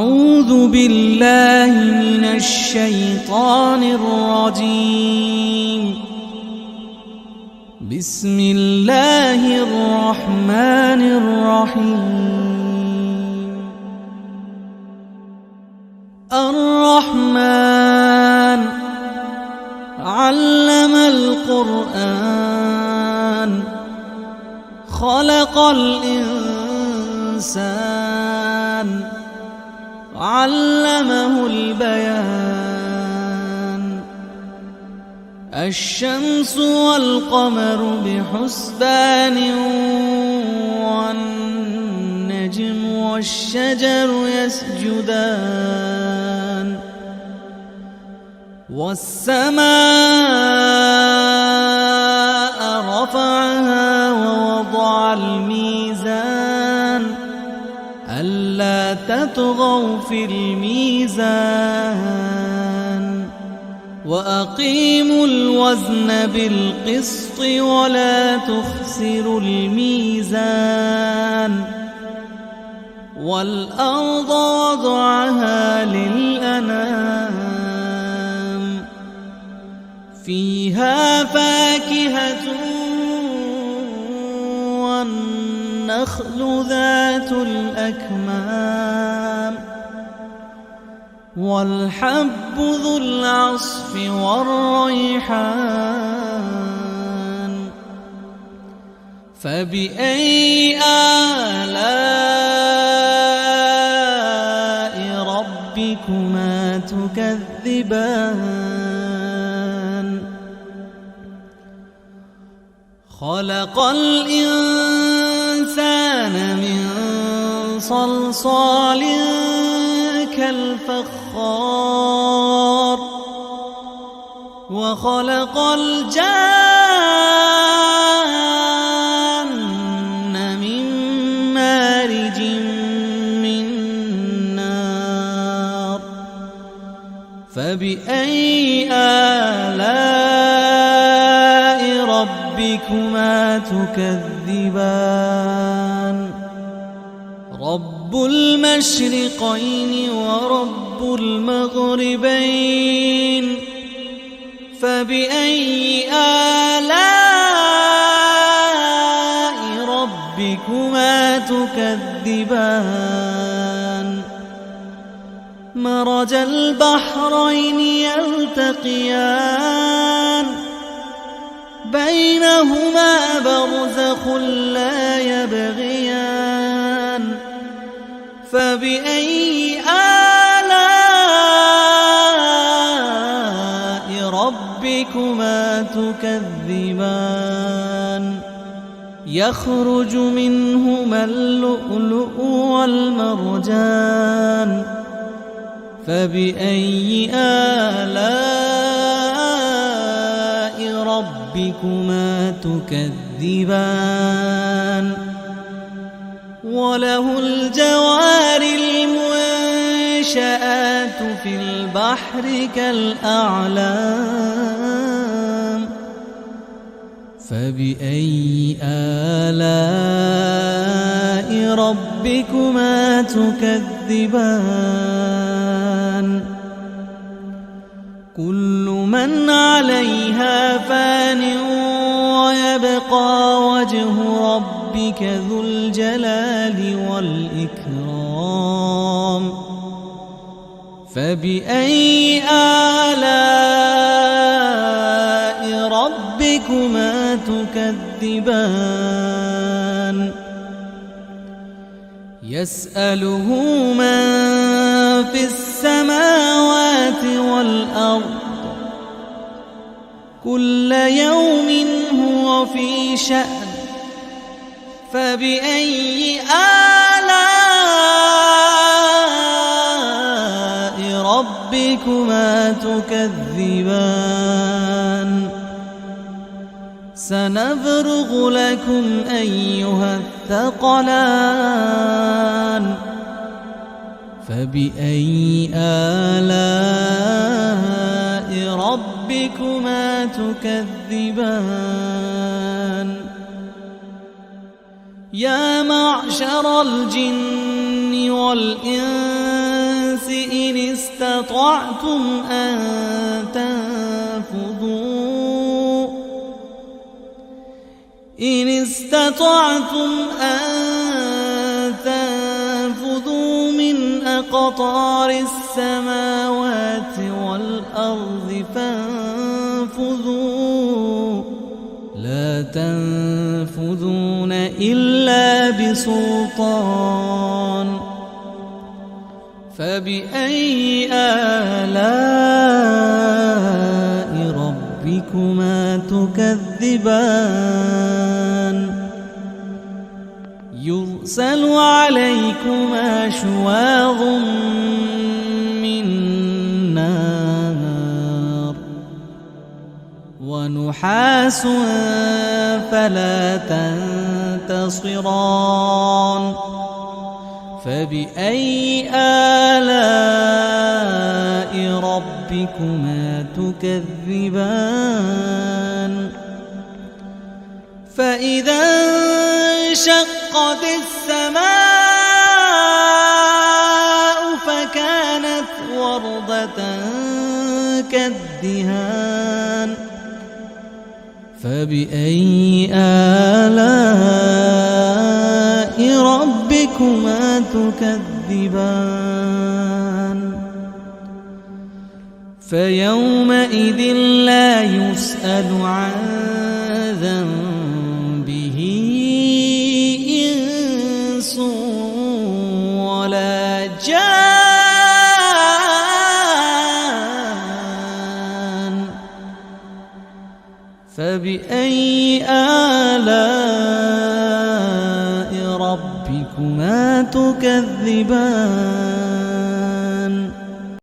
أعوذ بالله من الشيطان الرجيم. بسم الله الرحمن الرحيم. الرحمن علم القرآن خلق الإنسان علمه البيان. الشمس والقمر بحسبان والنجم والشجر يسجدان والسماء رفعها ووضع الميزان ألا تطغوا في الميزان وأقيموا الوزن بالقسط ولا تخسروا الميزان. والأرض وضعها للأنام فيها فاكهة والنخل ذات الأكمام والحب ذو العصف والريحان. فبأي آلاء ربكما تكذبان؟ خلق الإنسان من صلصال كالفخار وخلق الجان من مارج من نار. فبأي آلاء ربكما تكذبان؟ رب المشرقين ورب المغربين. فبأي آلاء ربكما تكذبان؟ مرج البحرين يلتقيان بينهما برزخ لا يبغيان. فبأي آلاء ربكما تكذبان؟ يخرج منهما اللؤلؤ والمرجان. فبأي آلاء ربكما تكذبان؟ وله الجوار المنشآت في البحر كالأعلام. فبأي آلاء ربكما تكذبان؟ كل من عليها فان ويبقى وجه ربك ذو الجلال والإكرام. فبأي آلاء ربكما تكذبان؟ يسأله من في السماوات والأرض كل يوم هو في شأن. فبأي آلاء ربكما تكذبان؟ سنفرغ لكم أيها الثقلان. فبأي آلاء ربكما تكذبان؟ يا معشر الجن والإنس استطعتم أن تنفذوا إن استطعتم أن تنفذوا من أقطار السماوات والأرض فانفذوا لا تنفذون إلا بسلطان فبأي آلاء ربكما تكذبان يرسل عليكما شواظ من نار ونحاس فلا تنتصران فبأي آلاء ربكما تكذبان فإذا انشقت السماء فكانت وردة كالدهان فبأي آلاء ربكما تكذبان فيومئذ لا يسأل عن ذنبه إنس ولا جان فبأي آلاء ربكما تكذبان